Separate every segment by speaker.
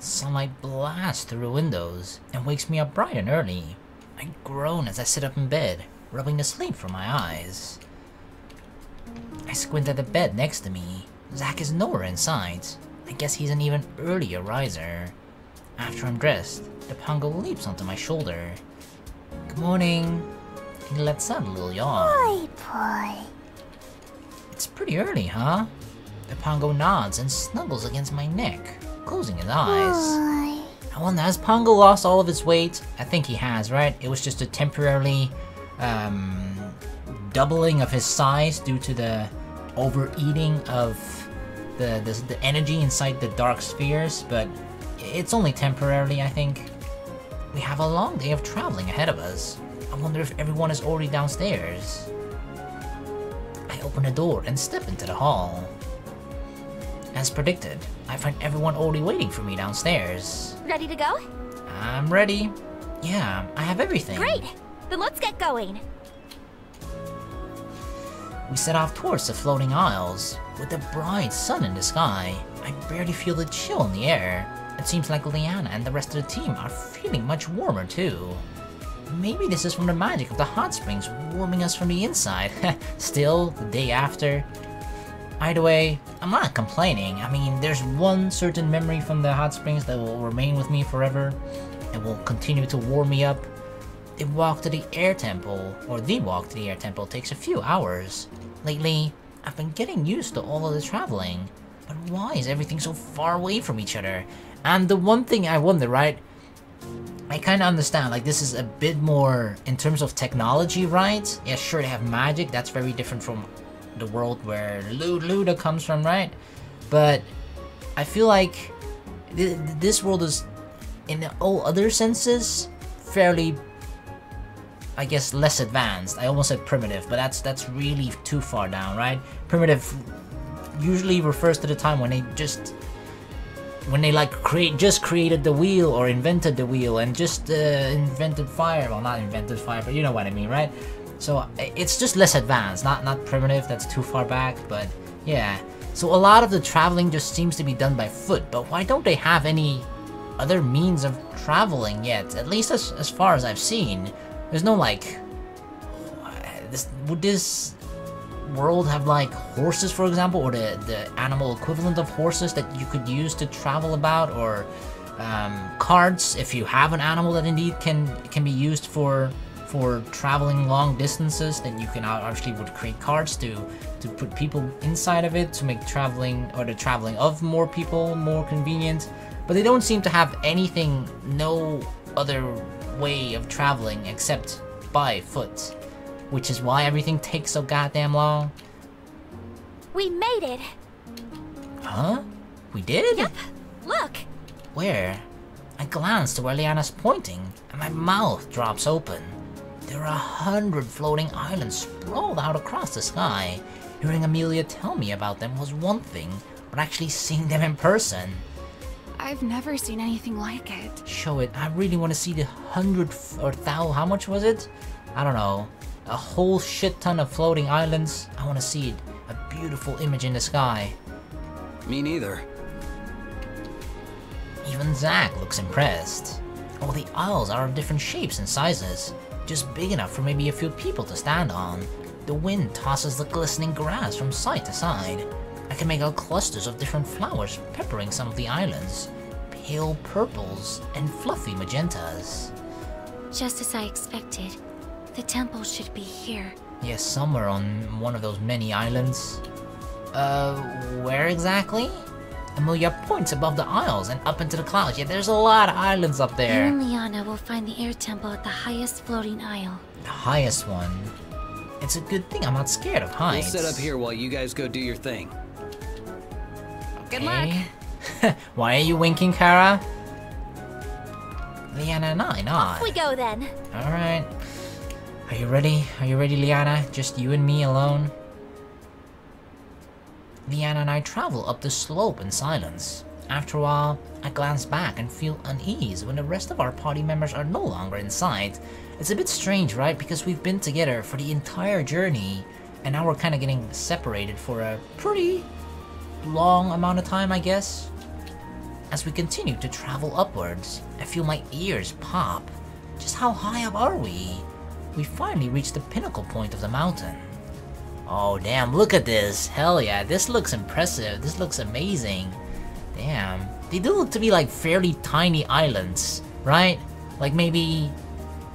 Speaker 1: Sunlight blasts through the windows and wakes me up bright and early. I groan as I sit up in bed, rubbing the sleep from my eyes. I squint at the bed next to me. Zach is nowhere in sight. I guess he's an even earlier riser. After I'm dressed, the Pongo leaps onto my shoulder. Good morning. He lets out a little yawn.
Speaker 2: Boy.
Speaker 1: It's pretty early, huh? The Pongo nods and snuggles against my neck, closing his eyes. I wonder, has Pongo lost all of his weight? I think he has, right? It was just a temporarily doubling of his size due to the overeating of the energy inside the dark spheres, but it's only temporarily, I think. We have a long day of traveling ahead of us. I wonder if everyone is already downstairs. I open the door and step into the hall. As predicted, I find everyone already waiting for me downstairs.
Speaker 2: Ready to go?
Speaker 1: I'm ready. Yeah, I have everything.
Speaker 2: Great! Then let's get going.
Speaker 1: We set off towards the floating isles. With the bright sun in the sky, I barely feel the chill in the air. It seems like Leanna and the rest of the team are feeling much warmer too. Maybe this is from the magic of the hot springs warming us from the inside. Still, the day after. Either way, I'm not complaining. I mean, there's one certain memory from the hot springs that will remain with me forever and will continue to warm me up. The walk to the air temple, or the walk to the air temple, takes a few hours. Lately, I've been getting used to all of the traveling, but why is everything so far away from each other? And the one thing I wonder, right? I kind of understand, like, this is a bit more in terms of technology, right? Yeah, sure, they have magic, that's very different from the world where Luda comes from, right? But I feel like this world is, in all other senses, fairly, I guess, less advanced. I almost said primitive, but that's really too far down, right? Primitive usually refers to the time when they like created the wheel or invented the wheel and just invented fire. Well, not invented fire, but you know what I mean, right? So it's just less advanced, not primitive. That's too far back, but yeah. So a lot of the traveling just seems to be done by foot. But why don't they have any other means of traveling yet? At least as far as I've seen, there's no like. Would this world have like horses, for example, or the animal equivalent of horses that you could use to travel about, or carts if you have an animal that indeed can be used for traveling long distances, then you can actually would create carts to put people inside of it to make traveling, or the traveling of more people, more convenient. But they don't seem to have anything, no other way of traveling except by foot, which is why everything takes so goddamn long.
Speaker 2: We made it!
Speaker 1: Huh? We did?
Speaker 2: Yep, look!
Speaker 1: Where? I glance to where Leanna's pointing, and my mouth drops open. There are 100 floating islands sprawled out across the sky. Hearing Amelia tell me about them was one thing, but actually seeing them in person.
Speaker 3: I've never seen anything like it.
Speaker 1: Show it. I really want to see the 100 or 1,000, how much was it? I don't know. A whole shit ton of floating islands. I want to see it. A beautiful image in the sky.
Speaker 4: Me neither.
Speaker 1: Even Zach looks impressed. All the isles are of different shapes and sizes, just big enough for maybe a few people to stand on. The wind tosses the glistening grass from side to side. I can make out clusters of different flowers peppering some of the islands. Pale purples and fluffy magentas.
Speaker 2: Just as I expected. The temple should be here.
Speaker 1: Yes, somewhere on one of those many islands. Where exactly? Amelia points above the isles and up into the clouds. Yeah, there's a lot of islands up there.
Speaker 2: You and Leanna will find the air temple at the highest floating isle.
Speaker 1: The highest one. It's a good thing I'm not scared of heights.
Speaker 4: We'll set up here while you guys go do your thing.
Speaker 1: Okay.
Speaker 3: Good luck.
Speaker 1: Why are you winking, Kara? Leanna and I nod.
Speaker 2: Off we go then.
Speaker 1: Alright. Are you ready? Are you ready, Leanna? Just you and me alone? Leanna and I travel up the slope in silence. After a while, I glance back and feel unease when the rest of our party members are no longer in sight. It's a bit strange, right? Because we've been together for the entire journey, and now we're kind of getting separated for a pretty long amount of time, I guess. As we continue to travel upwards, I feel my ears pop. Just how high up are we? We finally reached the pinnacle point of the mountain. Oh damn, look at this. Hell yeah, this looks impressive. This looks amazing. Damn. They do look to be like fairly tiny islands, right? Like maybe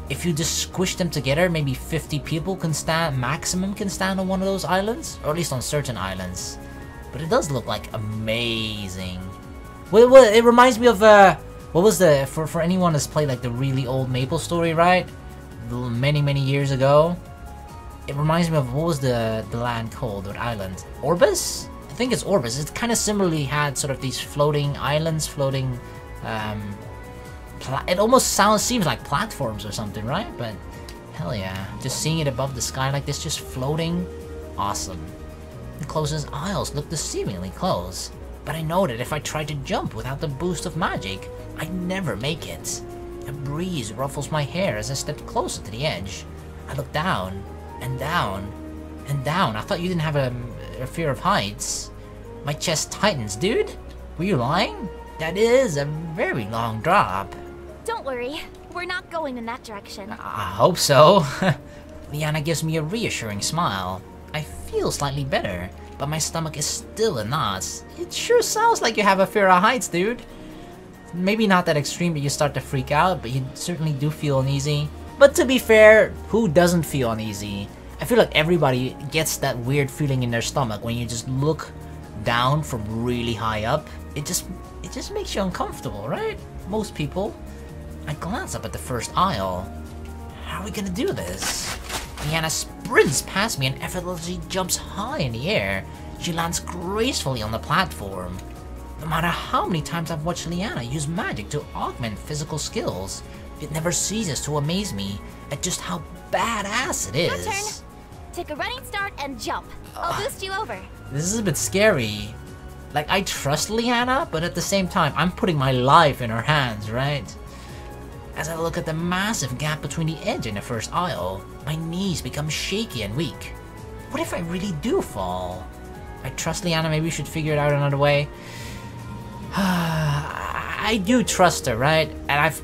Speaker 1: if you just squish them together, maybe 50 people can stand, maximum can stand on one of those islands, or at least on certain islands. But it does look like amazing. Well, it reminds me of what was the for anyone that's played like the really old Maple story, right? Many years ago. It reminds me of what was the land called, or island? Orbis? I think it's Orbis. It kind of similarly had sort of these floating islands, floating. It almost seems like platforms or something, right? But hell yeah, just seeing it above the sky like this, just floating, awesome. The closest isles look deceivingly close, but I know that if I try to jump without the boost of magic, I'd never make it. A breeze ruffles my hair as I step closer to the edge. I look down, and down, and down. I thought you didn't have a fear of heights. My chest tightens, dude. Were you lying? That is a very long drop.
Speaker 2: Don't worry, we're not going in that direction.
Speaker 1: I hope so. Leanna gives me a reassuring smile. I feel slightly better, but my stomach is still in knots. It sure sounds like you have a fear of heights, dude. Maybe not that extreme that you start to freak out, but you certainly do feel uneasy. But to be fair, who doesn't feel uneasy? I feel like everybody gets that weird feeling in their stomach when you just look down from really high up. It just makes you uncomfortable, right? Most people. I glance up at the first aisle. How are we gonna do this? Leanna sprints past me and effortlessly jumps high in the air. She lands gracefully on the platform. No matter how many times I've watched Leanna use magic to augment physical skills, it never ceases to amaze me at just how badass it is.
Speaker 2: Your turn. Take a running start and jump. I'll boost you over.
Speaker 1: This is a bit scary. Like, I trust Leanna, but at the same time, I'm putting my life in her hands, right? As I look at the massive gap between the edge and the first aisle, my knees become shaky and weak. What if I really do fall? I trust Leanna, maybe we should figure it out another way. I do trust her, right?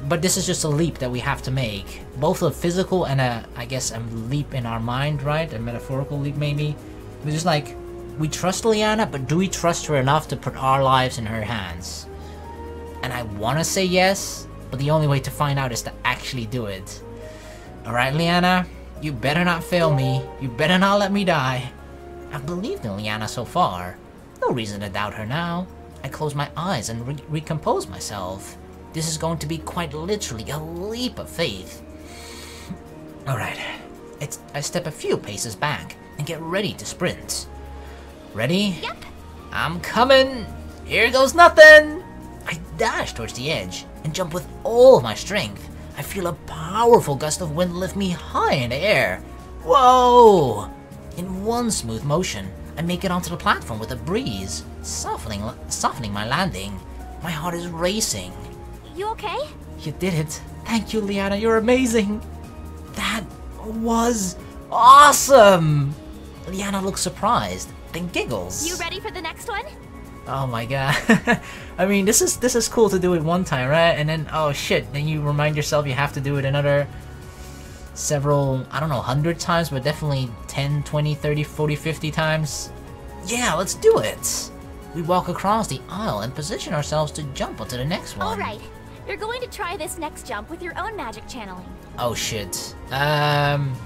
Speaker 1: But this is just a leap that we have to make. Both a physical and I guess a leap in our mind, right? A metaphorical leap, maybe. We're just like, we trust Leanna, but do we trust her enough to put our lives in her hands? And I want to say yes, but the only way to find out is to actually do it. Alright, Leanna, you better not fail me. You better not let me die. I've believed in Leanna so far. No reason to doubt her now. I close my eyes and recompose myself. This is going to be quite literally a leap of faith. Alright, I step a few paces back and get ready to sprint. Ready?
Speaker 2: Yep.
Speaker 1: I'm coming! Here goes nothing! I dash towards the edge and jump with all my strength. I feel a powerful gust of wind lift me high in the air. Whoa! In one smooth motion, I make it onto the platform with a breeze, softening my landing. My heart is racing.
Speaker 2: You okay?
Speaker 1: You did it. Thank you, Leanna. You're amazing. That was awesome. Leanna looks surprised, then giggles.
Speaker 2: You ready for the next one?
Speaker 1: Oh my god. I mean, this is cool to do it one time, right? And then, oh shit, then you remind yourself you have to do it another several, I don't know, 100 times, but definitely 10, 20, 30, 40, 50 times. Yeah, let's do it. We walk across the aisle and position ourselves to jump onto the next one.
Speaker 2: Alright, you're going to try this next jump with your own magic channeling.
Speaker 1: Oh shit.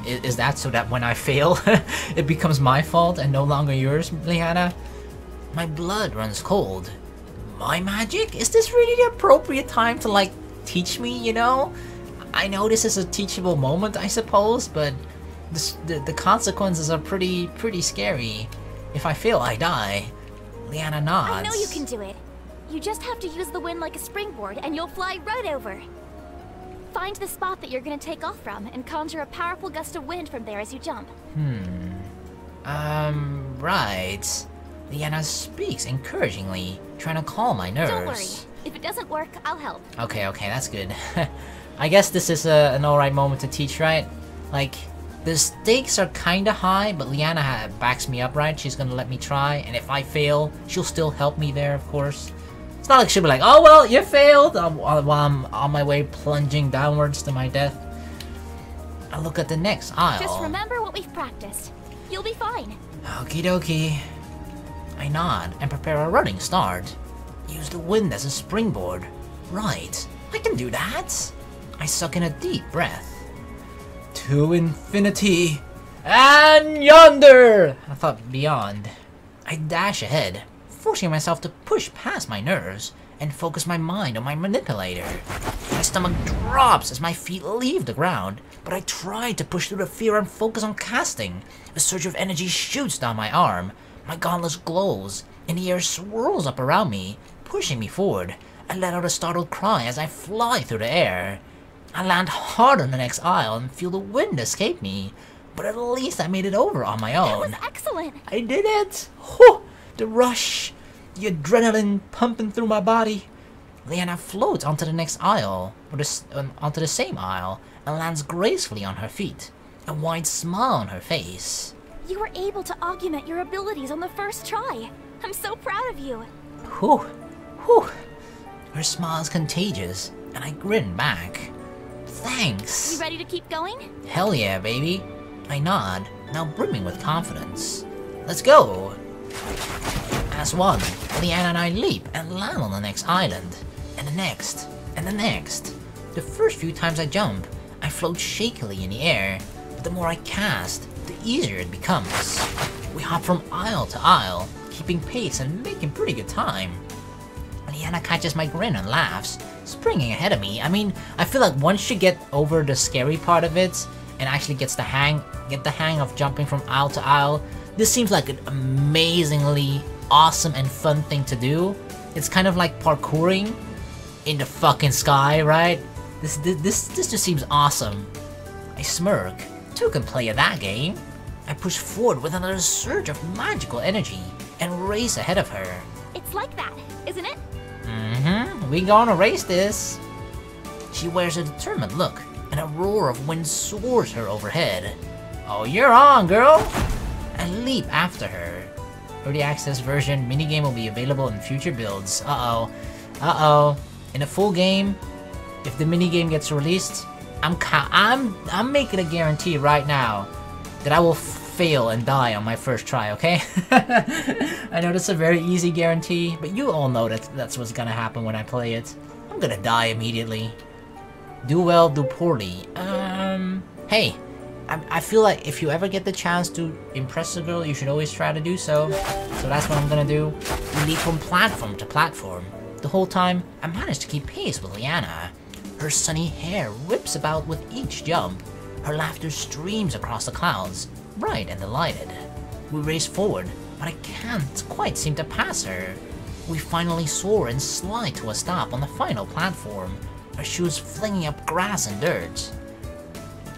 Speaker 1: Is that so that when I fail, it becomes my fault and no longer yours, Leanna? My blood runs cold. My magic? Is this really the appropriate time to, like, teach me, you know? I know this is a teachable moment, I suppose, but the consequences are pretty scary. If I fail, I die. Leanna nods.
Speaker 2: I know you can do it. You just have to use the wind like a springboard and you'll fly right over. Find the spot that you're gonna take off from and conjure a powerful gust of wind from there as you jump.
Speaker 1: Right. Leanna speaks encouragingly, trying to calm my nerves.
Speaker 2: Don't worry. If it doesn't work, I'll help.
Speaker 1: Okay, that's good. I guess this is an alright moment to teach, right? Like, the stakes are kinda high, but Leanna backs me up, right? She's gonna let me try, and if I fail, she'll still help me there, of course. It's not like she'll be like, oh well, you failed, while I'm on my way plunging downwards to my death. I look at the next aisle.
Speaker 2: Just remember what we've practiced. You'll be fine.
Speaker 1: Okie dokie. I nod and prepare a running start. Use the wind as a springboard. Right, I can do that. I suck in a deep breath. To infinity and yonder! I thought beyond. I dash ahead, forcing myself to push past my nerves and focus my mind on my manipulator. My stomach drops as my feet leave the ground, but I try to push through the fear and focus on casting. A surge of energy shoots down my arm. My gauntlet glows, and the air swirls up around me, pushing me forward. I let out a startled cry as I fly through the air. I land hard on the next aisle and feel the wind escape me, but at least I made it over on my own.
Speaker 2: That was excellent!
Speaker 1: I did it! Whew! The rush! The adrenaline pumping through my body. Leanna floats onto the next aisle, or onto the same aisle, and lands gracefully on her feet, a wide smile on her face.
Speaker 2: You were able to augment your abilities on the first try. I'm so proud of you.
Speaker 1: Whew! Whew! Her smile is contagious, and I grin back. Thanks!
Speaker 2: You ready to keep going?
Speaker 1: Hell yeah, baby! I nod, now brimming with confidence. Let's go! As one, Leanna and I leap and land on the next island, and the next, and the next. The first few times I jump, I float shakily in the air, but the more I cast, the easier it becomes. We hop from aisle to aisle, keeping pace and making pretty good time. Leanna catches my grin and laughs, springing ahead of me. I mean, I feel like once you get over the scary part of it, and actually get the hang of jumping from aisle to aisle, this seems like an amazingly awesome and fun thing to do. It's kind of like parkouring in the fucking sky, right? This just seems awesome. I smirk. Two can play at that game. I push forward with another surge of magical energy and race ahead of her.
Speaker 2: It's like that, isn't it?
Speaker 1: Mm-hmm. We gonna race this. She wears a determined look, and a roar of wind soars her overhead. Oh, you're on, girl! I leap after her. Early access version minigame will be available in future builds. Uh-oh. Uh-oh. In a full game, if the minigame gets released, I'm making a guarantee right now that I will fail and die on my first try, okay? I know that's a very easy guarantee, but you all know that's what's gonna happen when I play it. I'm gonna die immediately. Do well, do poorly. Hey, I feel like if you ever get the chance to impress a girl, you should always try to do so. So that's what I'm gonna do. We leap from platform to platform. The whole time, I managed to keep pace with Leanna. Her sunny hair whips about with each jump. Her laughter streams across the clouds, bright and delighted. We race forward, but I can't quite seem to pass her. We finally soar and slide to a stop on the final platform, our shoes flinging up grass and dirt.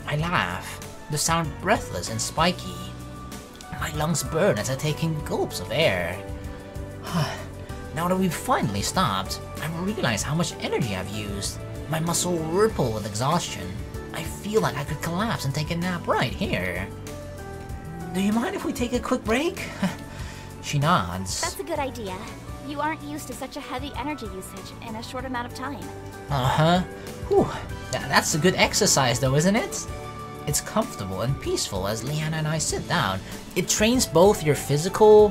Speaker 1: I laugh, the sound breathless and spiky. My lungs burn as I take in gulps of air. Now that we've finally stopped, I realize how much energy I've used. My muscle ripple with exhaustion. I feel like I could collapse and take a nap right here. Do you mind if we take a quick break? She nods.
Speaker 2: That's a good idea. You aren't used to such a heavy energy usage in a short amount of time.
Speaker 1: Uh-huh. Whew. That's a good exercise though, isn't it? It's comfortable and peaceful as Leanna and I sit down. It trains both your physical,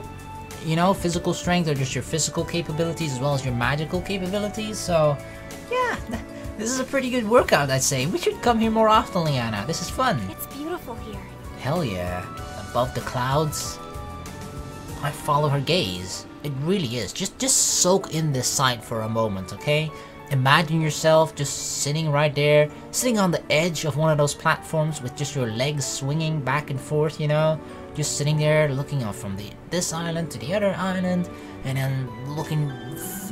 Speaker 1: physical strength or just your physical capabilities as well as your magical capabilities. So, yeah, this is a pretty good workout, I'd say. We should come here more often, Leanna. This is fun.
Speaker 2: It's beautiful here.
Speaker 1: Hell yeah. Above the clouds. I follow her gaze. It really is. Just soak in this sight for a moment, okay? Imagine yourself just sitting right there, sitting on the edge of one of those platforms with just your legs swinging back and forth, just sitting there looking up from this island to the other island, and then looking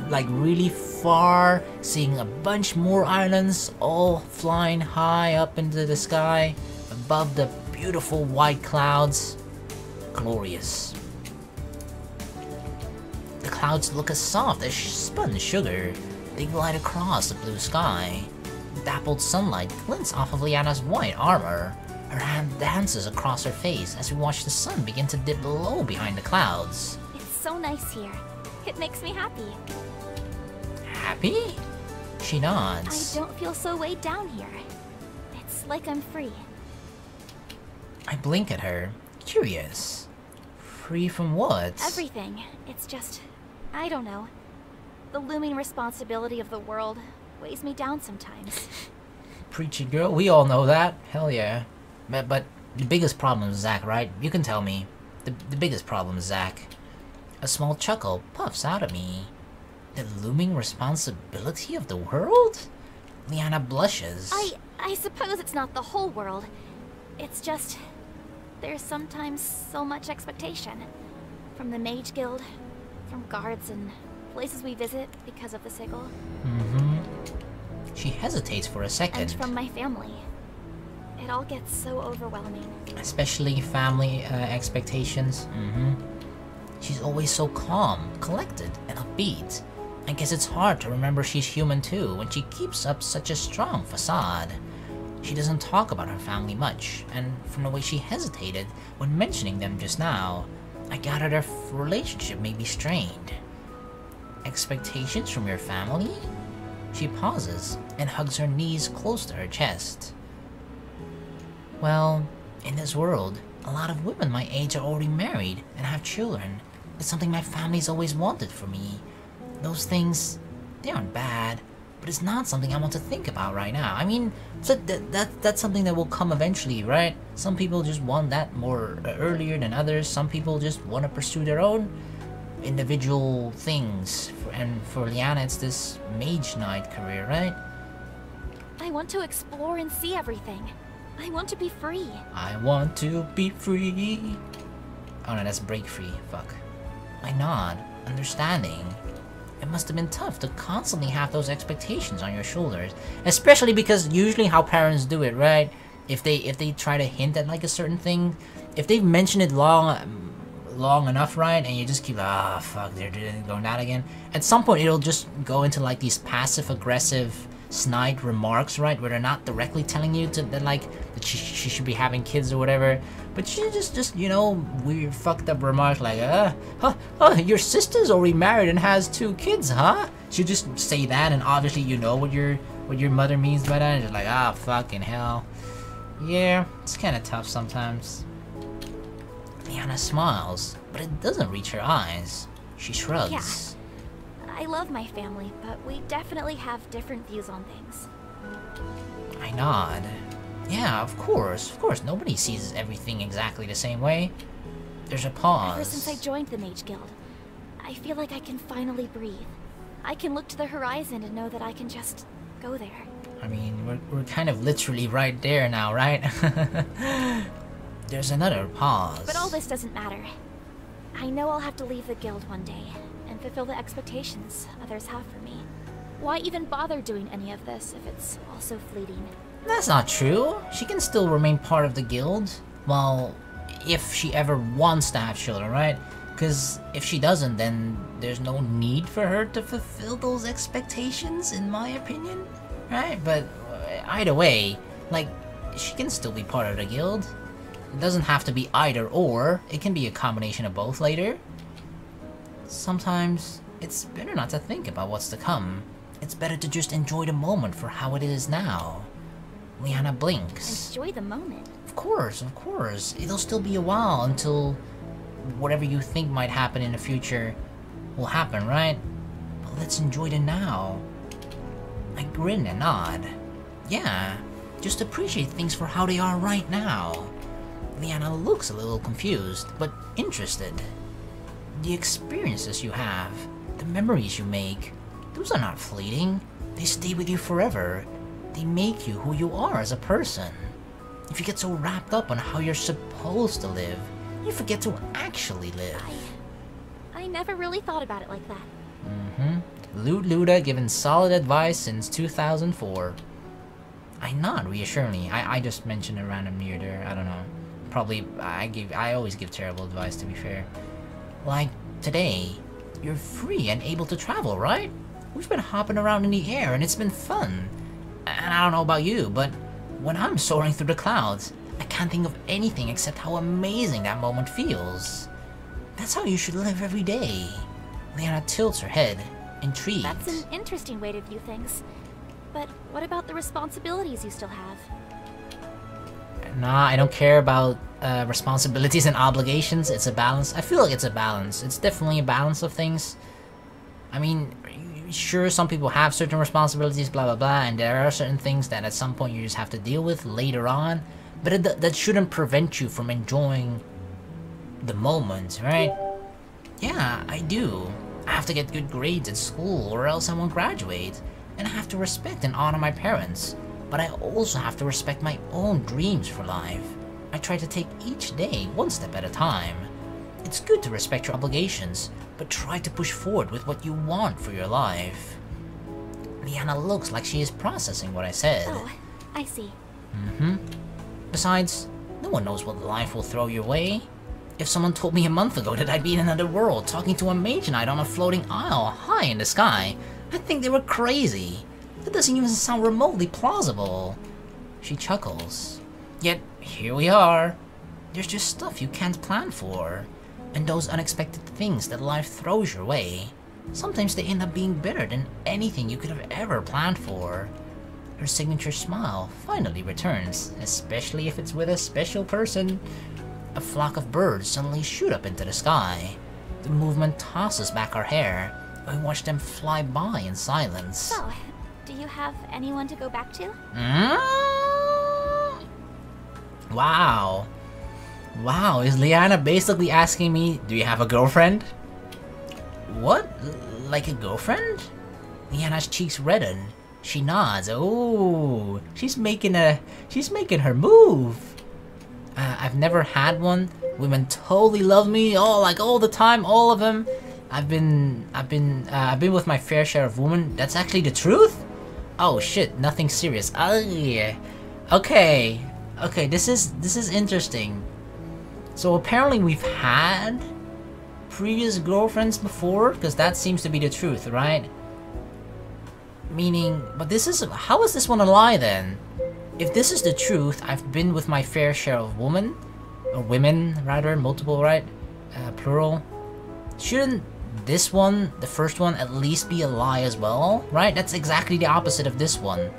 Speaker 1: like really far, seeing a bunch more islands all flying high up into the sky above the beautiful white clouds. Glorious. The clouds look as soft as spun sugar. They glide across the blue sky. Dappled sunlight glints off of Leanna's white armor. Her hand dances across her face as we watch the sun begin to dip low behind the clouds.
Speaker 2: It's so nice here. It makes me happy.
Speaker 1: happy? She nods.
Speaker 2: I don't feel so weighed down here. It's like I'm free.
Speaker 1: I blink at her, curious. Free from what?
Speaker 2: Everything. It's just... I don't know. The looming responsibility of the world weighs me down sometimes.
Speaker 1: Preach it, girl. We all know that. Hell yeah. But the biggest problem is Zach, right? You can tell me. The biggest problem is Zach. A small chuckle puffs out at me. The looming responsibility of the world? Leanna blushes.
Speaker 2: I suppose it's not the whole world. It's just... there's sometimes so much expectation. From the Mage Guild, from guards and places we visit because of the sigil.
Speaker 1: She hesitates for a second.
Speaker 2: And from my family. It all gets so overwhelming.
Speaker 1: Especially family expectations. She's always so calm, collected, and upbeat. I guess it's hard to remember she's human too when she keeps up such a strong facade. She doesn't talk about her family much, and from the way she hesitated when mentioning them just now, I gathered her relationship may be strained. Expectations from your family? She pauses and hugs her knees close to her chest. Well, in this world, a lot of women my age are already married and have children. It's something my family's always wanted for me. Those things, they aren't bad, but it's not something I want to think about right now. I mean, that's something that will come eventually, right? Some people just want that more earlier than others. Some people just want to pursue their own individual things. And for Leanna, it's this Mage-Knight career, right?
Speaker 2: I want to explore and see everything. I want to be free.
Speaker 1: I want to be free. Oh no, that's break free. Fuck. I nod, understanding. It must have been tough to constantly have those expectations on your shoulders, especially because usually how parents do it, right? If they try to hint at like a certain thing, if they've mentioned it long enough, right, and you just keep fuck, they're going that again. At some point, it'll just go into like these passive-aggressive, snide remarks, right, where they're not directly telling you that she should be having kids or whatever, but she just you know, weird fucked up remarks like your sister's already married and has 2 kids, huh? She'll just say that, and obviously you know what your mother means by that, and you're like, fucking hell. Yeah, it's kind of tough sometimes. Leanna smiles, but it doesn't reach her eyes. She shrugs.
Speaker 2: Yeah. I love my family, but we definitely have different views on things.
Speaker 1: I nod. Yeah, of course. Nobody sees everything exactly the same way. There's a pause.
Speaker 2: Ever since I joined the Mage Guild, I feel like I can finally breathe. I can look to the horizon and know that I can just go there.
Speaker 1: I mean, we're kind of literally right there now, right? There's another pause.
Speaker 2: But all this doesn't matter. I know I'll have to leave the guild one day and fulfill the expectations others have for me. Why even bother doing any of this if it's all so fleeting?
Speaker 1: That's not true. She can still remain part of the guild. Well, if she ever wants to have children, right? Because if she doesn't, then there's no need for her to fulfill those expectations, in my opinion. Right? But either way, like, she can still be part of the guild. It doesn't have to be either or. It can be a combination of both later. Sometimes, it's better not to think about what's to come. It's better to just enjoy the moment for how it is now. Leanna blinks.
Speaker 2: Enjoy the moment?
Speaker 1: Of course. It'll still be a while until whatever you think might happen in the future will happen, right? But let's enjoy the now. I grin and nod. Yeah, just appreciate things for how they are right now. Leanna looks a little confused, but interested. The experiences you have, the memories you make, those are not fleeting. They stay with you forever. They make you who you are as a person. If you get so wrapped up on how you're supposed to live, you forget to actually live.
Speaker 2: I never really thought about it like that.
Speaker 1: Loot Luda giving solid advice since 2004. I nod reassuringly. I just mentioned a random near there. I don't know. Probably I always give terrible advice, to be fair. Like today, you're free and able to travel, right? We've been hopping around in the air and it's been fun. And I don't know about you, but when I'm soaring through the clouds, I can't think of anything except how amazing that moment feels. That's how you should live every day. Leanna tilts her head, intrigued.
Speaker 2: That's an interesting way to view things. But what about the responsibilities you still have?
Speaker 1: Nah, I don't care about responsibilities and obligations. It's a balance. I feel like it's a balance. It's definitely a balance of things. I mean, sure, some people have certain responsibilities, blah blah blah, and there are certain things that at some point you just have to deal with later on. But that shouldn't prevent you from enjoying the moment, right? Yeah, I do. I have to get good grades at school or else I won't graduate. And I have to respect and honor my parents. But I also have to respect my own dreams for life. I try to take each day one step at a time. It's good to respect your obligations, but try to push forward with what you want for your life. Leanna looks like she is processing what I said.
Speaker 2: Oh, I see.
Speaker 1: Besides, no one knows what life will throw your way. If someone told me a month ago that I'd be in another world talking to a Mage-Knight on a floating isle high in the sky, I'd think they were crazy. That doesn't even sound remotely plausible. She chuckles. Yet, here we are. There's just stuff you can't plan for. And those unexpected things that life throws your way, sometimes they end up being better than anything you could have ever planned for. Her signature smile finally returns, especially if it's with a special person. A flock of birds suddenly shoot up into the sky. The movement tosses back her hair, and we watch them fly by in silence.
Speaker 2: So, do you have anyone to go back to?
Speaker 1: Wow. Wow, is Leanna basically asking me, do you have a girlfriend? What? Like a girlfriend? Leanna's cheeks redden. She nods. Oh, she's making her move. I've never had one. Women totally love me, all the time, all of them. I've been with my fair share of women. That's actually the truth? Oh shit, nothing serious. Oh yeah. Okay, this is interesting. So apparently we've had previous girlfriends before, because that seems to be the truth, right? Meaning, but how is this one a lie then? If this is the truth, I've been with my fair share of women, or women rather, multiple, right? Plural. Shouldn't this one, the first one, at least be a lie as well, right? That's exactly the opposite of this one.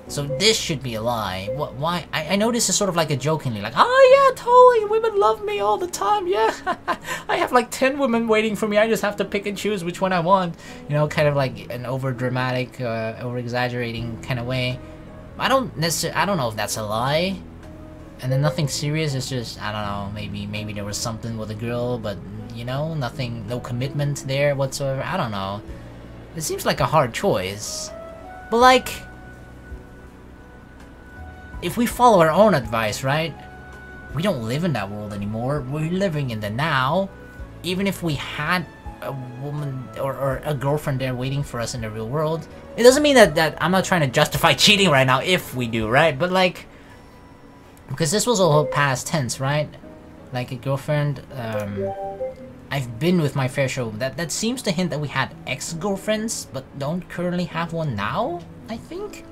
Speaker 1: So this should be a lie. What? Why? I know this is sort of like a jokingly, like, oh yeah, totally, women love me all the time, yeah. I have like 10 women waiting for me, I just have to pick and choose which one I want. You know, kind of like an over-dramatic, over-exaggerating kind of way. I don't know if that's a lie. And then nothing serious, it's just, I don't know, maybe there was something with a girl, but, you know, nothing, no commitment there whatsoever, I don't know. It seems like a hard choice. But like, if we follow our own advice, right? We don't live in that world anymore. We're living in the now. Even if we had a woman or a girlfriend there waiting for us in the real world, it doesn't mean that I'm not trying to justify cheating right now if we do, right? But like, because this was all past tense, right? Like a girlfriend, I've been with my fair share. That seems to hint that we had ex-girlfriends, but don't currently have one now, I think?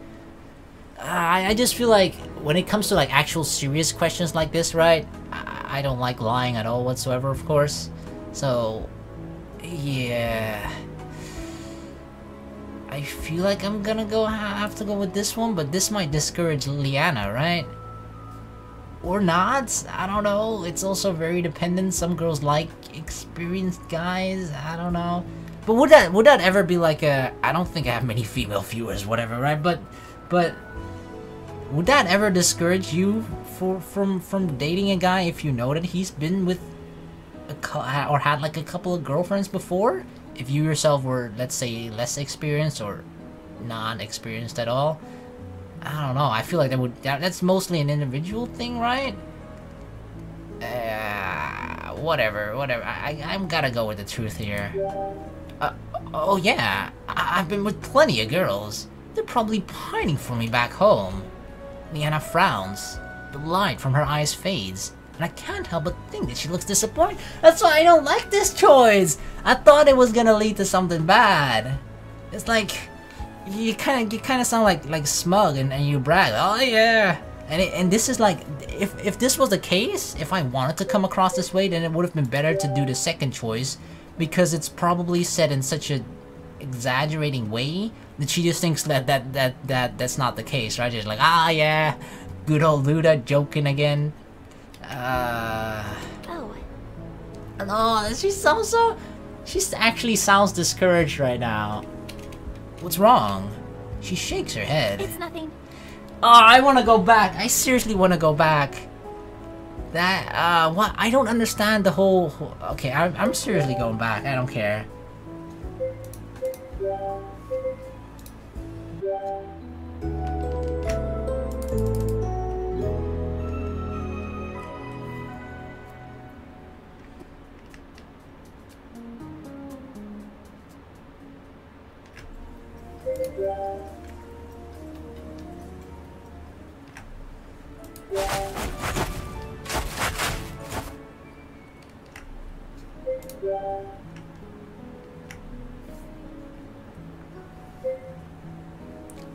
Speaker 1: I just feel like when it comes to like actual serious questions like this, right? I don't like lying at all whatsoever, of course. So, yeah. I feel like I'm gonna have to go with this one, but this might discourage Leanna, right? Or not? I don't know. It's also very dependent. Some girls like experienced guys. I don't know. But would that ever be like a? I don't think I have many female viewers, whatever, right? But would that ever discourage you from dating a guy if you know that he's been with or had like a couple of girlfriends before? If you yourself were, let's say, less experienced or non-experienced at all? I don't know. I feel like that's mostly an individual thing, right? Whatever. I'm gotta go with the truth here. Oh yeah, I've been with plenty of girls. They're probably pining for me back home. Leanna frowns. The light from her eyes fades, and I can't help but think that she looks disappointed. That's why I don't like this choice. I thought it was gonna lead to something bad. It's like you kind of sound like smug and you brag. Oh yeah. And this is like, if this was the case, if I wanted to come across this way, then it would have been better to do the second choice, because it's probably said in such a exaggerating way that she just thinks that's not the case, right? She's like, ah, yeah, good old Luda joking again.
Speaker 2: Oh.
Speaker 1: No, she sounds so... She actually sounds discouraged right now. What's wrong? She shakes her head.
Speaker 2: It's nothing.
Speaker 1: Oh, I want to go back. I seriously want to go back. That, what? I don't understand the whole... Okay, I'm seriously going back. I don't care.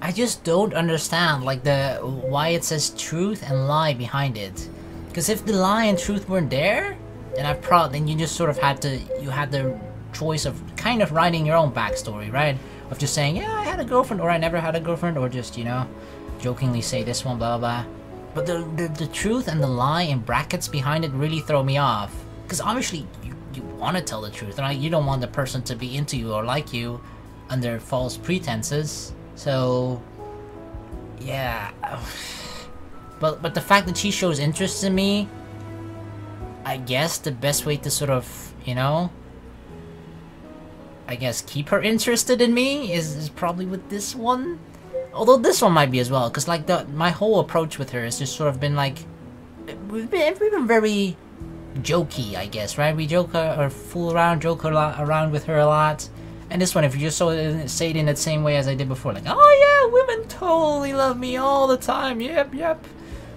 Speaker 1: I just don't understand, like, why it says truth and lie behind it. Because if the lie and truth weren't there, then you just sort of had the choice of kind of writing your own backstory, right? Of just saying, yeah, I had a girlfriend, or I never had a girlfriend, or just, you know, jokingly say this one, blah blah blah. But the truth and the lie in brackets behind it really throw me off. Because obviously you want to tell the truth, right? You don't want the person to be into you or like you under false pretenses. So, yeah. But the fact that she shows interest in me, I guess the best way to sort of, you know, I guess keep her interested in me is probably with this one. Although this one might be as well, because like my whole approach with her has just sort of been like, we've been very jokey, I guess, right? We joke or fool around, around with her a lot. And this one, if you just say it in the same way as I did before, like, oh yeah, women totally love me all the time, yep.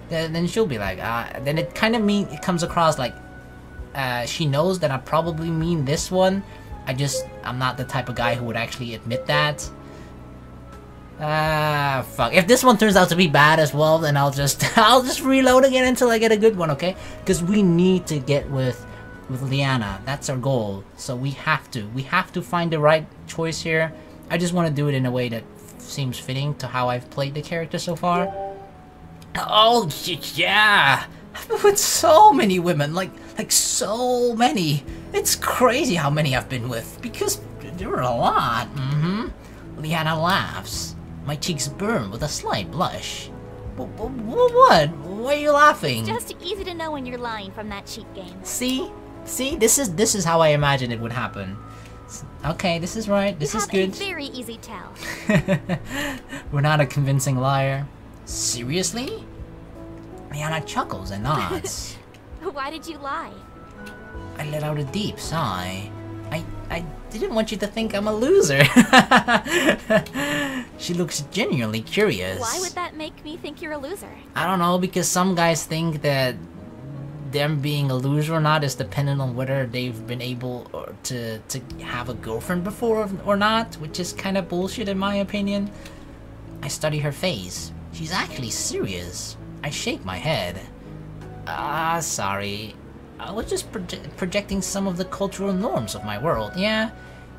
Speaker 1: Then she'll be like, then it kind of it comes across like, she knows that I probably mean this one. I'm not the type of guy who would actually admit that. Fuck. If this one turns out to be bad as well, then I'll just reload again until I get a good one, okay? Because we need to get with Leanna. That's our goal. So we have to find the right choice here. I just want to do it in a way that seems fitting to how I've played the character so far. Oh yeah, I've been with so many women, like so many. It's crazy how many I've been with, because there were a lot. Leanna laughs. My cheeks burn with a slight blush. What? Why are you laughing?
Speaker 2: It's just easy to know when you're lying from that cheat game.
Speaker 1: See, this is how I imagined it would happen. Okay, this is right. This is good.
Speaker 2: A very easy tell.
Speaker 1: We're not a convincing liar. Seriously? Leanna chuckles and nods.
Speaker 2: Why did you lie?
Speaker 1: I let out a deep sigh. I didn't want you to think I'm a loser. She looks genuinely curious.
Speaker 2: Why would that make me think you're a loser?
Speaker 1: I don't know, because some guys think that them being a loser or not is dependent on whether they've been able to have a girlfriend before or not, which is kind of bullshit in my opinion. I study her face. She's actually serious. I shake my head. Sorry. I was just projecting some of the cultural norms of my world. Yeah,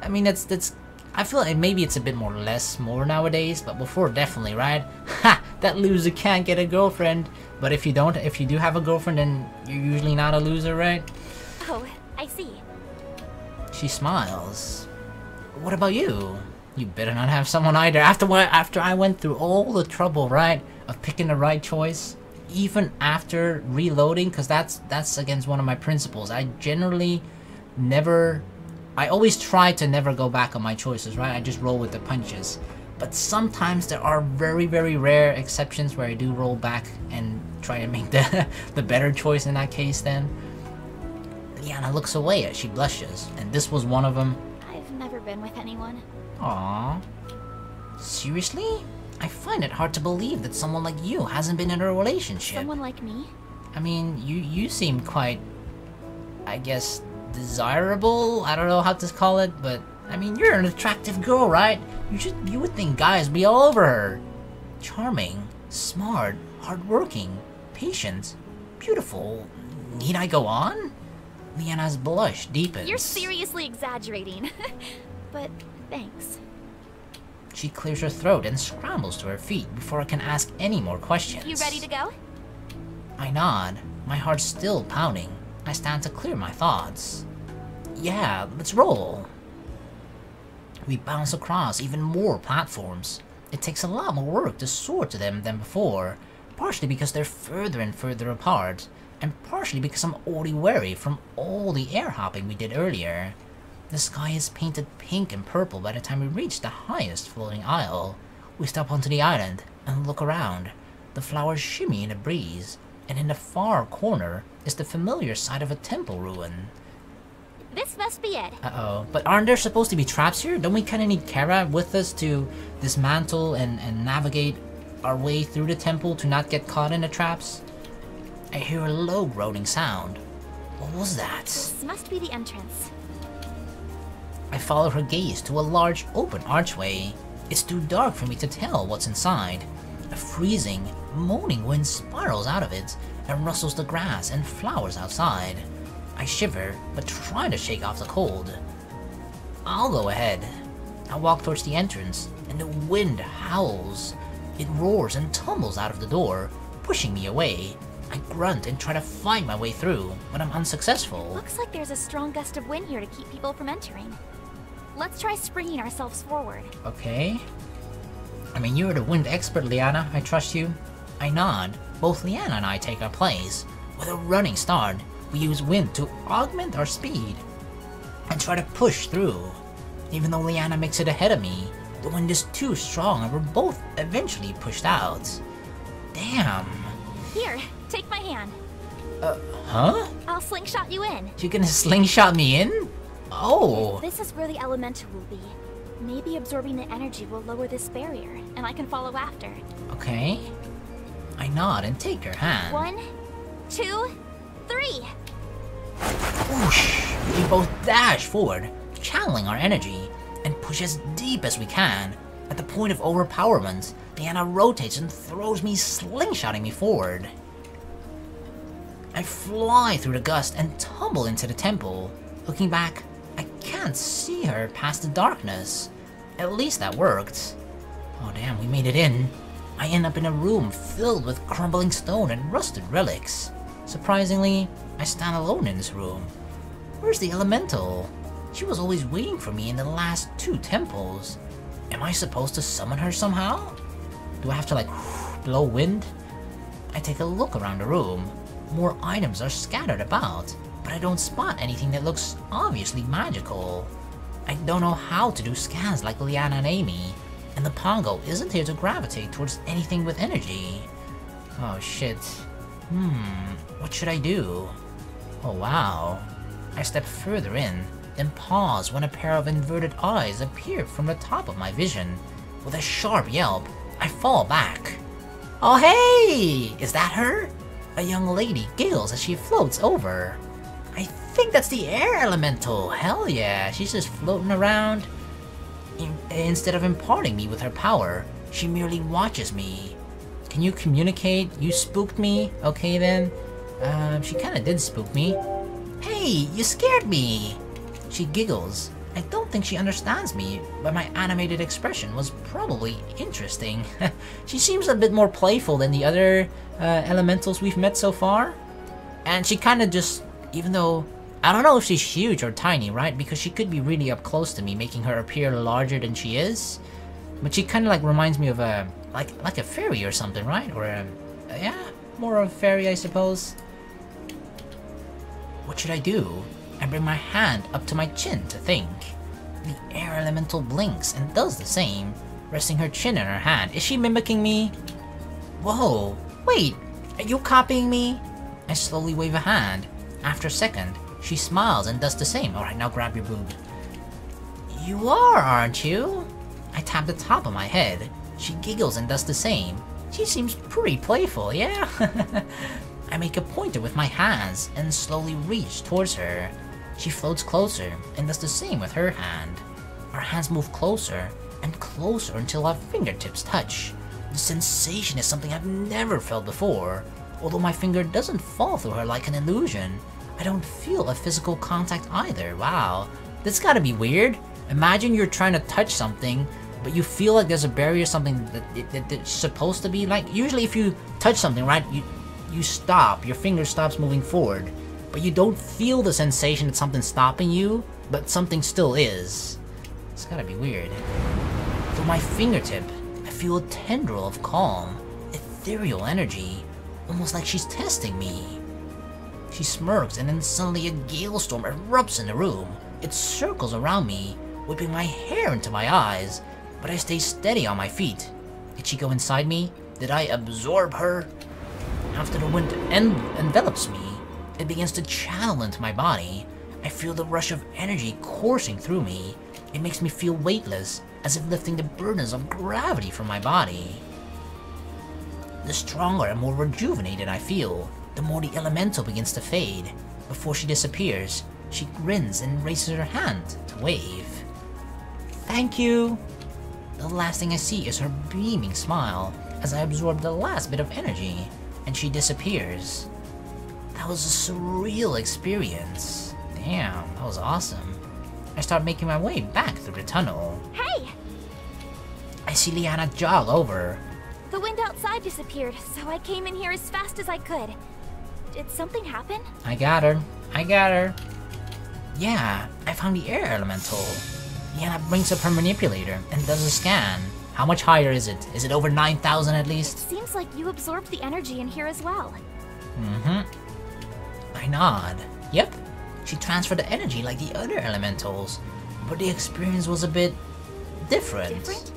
Speaker 1: I mean that's. I feel like maybe it's a bit more more nowadays, but before definitely, right? Ha! That loser can't get a girlfriend. But if you do have a girlfriend, then you're usually not a loser, right?
Speaker 2: Oh, I see.
Speaker 1: She smiles. What about you? You better not have someone either. After I went through all the trouble, right, of picking the right choice. Even after reloading, because that's against one of my principles. I always try to never go back on my choices, right? I just roll with the punches. But sometimes there are very, very rare exceptions where I do roll back and try to make the better choice in that case then. Leanna looks away as she blushes, and this was one of them.
Speaker 2: I've never been with anyone.
Speaker 1: Aww. Seriously? I find it hard to believe that someone like you hasn't been in a relationship.
Speaker 2: Someone like me?
Speaker 1: I mean, you seem quite, I guess, desirable? I don't know how to call it, but I mean, you're an attractive girl, right? You would think guys be all over her. Charming, smart, hardworking, patient, beautiful. Need I go on? Leanna's blush deepens.
Speaker 2: You're seriously exaggerating. But Thanks.
Speaker 1: She clears her throat and scrambles to her feet before I can ask any more questions.
Speaker 2: You ready to go?
Speaker 1: I nod, my heart still pounding. I stand to clear my thoughts. Yeah, let's roll. We bounce across even more platforms. It takes a lot more work to soar to them than before, partially because they're further and further apart, and partially because I'm already weary from all the air hopping we did earlier. The sky is painted pink and purple by the time we reach the highest floating isle. We step onto the island and look around. The flowers shimmy in the breeze, and in the far corner is the familiar site of a temple ruin.
Speaker 2: This must be it.
Speaker 1: Uh-oh. But aren't there supposed to be traps here? Don't we kinda need Terra with us to dismantle and navigate our way through the temple to not get caught in the traps? I hear a low groaning sound. What was that?
Speaker 2: This must be the entrance.
Speaker 1: I follow her gaze to a large open archway. It's too dark for me to tell what's inside. A freezing, moaning wind spirals out of it and rustles the grass and flowers outside. I shiver, but try to shake off the cold. I'll go ahead. I walk towards the entrance, and the wind howls. It roars and tumbles out of the door, pushing me away. I grunt and try to fight my way through, but I'm unsuccessful.
Speaker 2: Looks like there's a strong gust of wind here to keep people from entering. Let's try springing ourselves forward.
Speaker 1: Okay. I mean, you're the wind expert, Leanna. I trust you. I nod. Both Leanna and I take our place. With a running start, we use wind to augment our speed and try to push through. Even though Leanna makes it ahead of me, the wind is too strong and we're both eventually pushed out. Damn.
Speaker 2: Here, take my hand.
Speaker 1: Huh?
Speaker 2: I'll slingshot you in.
Speaker 1: You're gonna slingshot me in? Oh.
Speaker 2: This is where the elemental will be. Maybe absorbing the energy will lower this barrier, and I can follow after.
Speaker 1: Okay. I nod and take her hand.
Speaker 2: 1, 2, 3.
Speaker 1: Whoosh! We both dash forward, channeling our energy, and push as deep as we can. At the point of overpowerment, Leanna rotates and throws me, slingshotting me forward. I fly through the gust and tumble into the temple. Looking back, I can't see her past the darkness. At least that worked. Oh damn, we made it in. I end up in a room filled with crumbling stone and rusted relics. Surprisingly, I stand alone in this room. Where's the elemental? She was always waiting for me in the last 2 temples. Am I supposed to summon her somehow? Do I have to like blow wind? I take a look around the room. More items are scattered about, but I don't spot anything that looks obviously magical. I don't know how to do scans like Leanna and Amy, and the Pongo isn't here to gravitate towards anything with energy. Oh shit. What should I do? Oh wow. I step further in, then pause when a pair of inverted eyes appear from the top of my vision. With a sharp yelp, I fall back. Oh hey! Is that her? A young lady giggles as she floats over. I think that's the air elemental. Hell yeah, she's just floating around. Instead of imparting me with her power, she merely watches me. Can you communicate? You spooked me? Okay then. She kinda did spook me. Hey, you scared me! She giggles. I don't think she understands me, but my animated expression was probably interesting. She seems a bit more playful than the other elementals we've met so far. And she kinda just, even though, I don't know if she's huge or tiny, right? Because she could be really up close to me, making her appear larger than she is. But she kinda like reminds me of a, like a fairy or something, right? Or yeah, more of a fairy, I suppose. What should I do? I bring my hand up to my chin to think. The air elemental blinks and does the same, resting her chin in her hand. Is she mimicking me? Whoa, wait, are you copying me? I slowly wave a hand. After a second, she smiles and does the same. Alright, now grab your boob. You are, aren't you? I tap the top of my head. She giggles and does the same. She seems pretty playful, yeah? I make a pointer with my hands and slowly reach towards her. She floats closer and does the same with her hand. Our hands move closer and closer until our fingertips touch. The sensation is something I've never felt before. Although my finger doesn't fall through her like an illusion, I don't feel a physical contact either. Wow, that's gotta be weird. Imagine you're trying to touch something, but you feel like there's a barrier, something that's supposed to be like. Usually if you touch something, right, you stop, your finger stops moving forward, but you don't feel the sensation that something's stopping you, but something still is. It's gotta be weird. Through my fingertip, I feel a tendril of calm, ethereal energy, almost like she's testing me. She smirks, and then suddenly a gale storm erupts in the room. It circles around me, whipping my hair into my eyes, but I stay steady on my feet. Did she go inside me? Did I absorb her? After the wind envelops me, it begins to channel into my body. I feel the rush of energy coursing through me. It makes me feel weightless, as if lifting the burdens of gravity from my body. The stronger and more rejuvenated I feel, the more the elemental begins to fade. Before she disappears, she grins and raises her hand to wave. Thank you! The last thing I see is her beaming smile as I absorb the last bit of energy, and she disappears. That was a surreal experience. Damn, that was awesome. I start making my way back through the tunnel.
Speaker 2: Hey!
Speaker 1: I see Leanna jog over.
Speaker 2: The wind outside disappeared, so I came in here as fast as I could. Did something happen?
Speaker 1: I got her. I got her. Yeah, I found the air elemental. Leanna brings up her manipulator and does a scan. How much higher is it? Is it over 9,000 at least?
Speaker 2: Seems like you absorbed the energy in here as well.
Speaker 1: I nod. Yep, she transferred the energy like the other elementals, but the experience was a bit different.
Speaker 2: Different?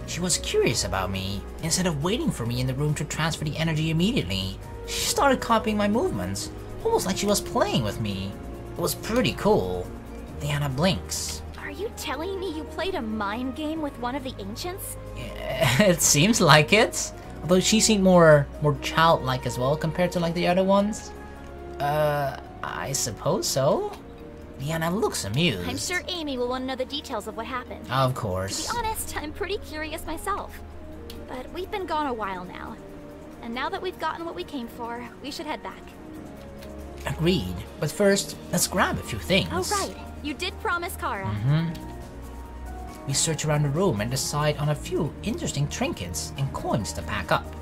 Speaker 1: She was curious about me. Instead of waiting for me in the room to transfer the energy immediately, she started copying my movements, almost like she was playing with me. It was pretty cool. Leanna blinks.
Speaker 2: Are you telling me you played a mind game with one of the ancients?
Speaker 1: Yeah, it seems like it. Although she seemed more childlike as well compared to like the other ones. I suppose so. Leanna looks amused.
Speaker 2: I'm sure Amy will want to know the details of what happened.
Speaker 1: Of course.
Speaker 2: To be honest, I'm pretty curious myself. But we've been gone a while now. And now that we've gotten what we came for, we should head back.
Speaker 1: Agreed. But first, let's grab a few things.
Speaker 2: Oh right, you did promise Kara.
Speaker 1: We search around the room and decide on a few interesting trinkets and coins to pack up.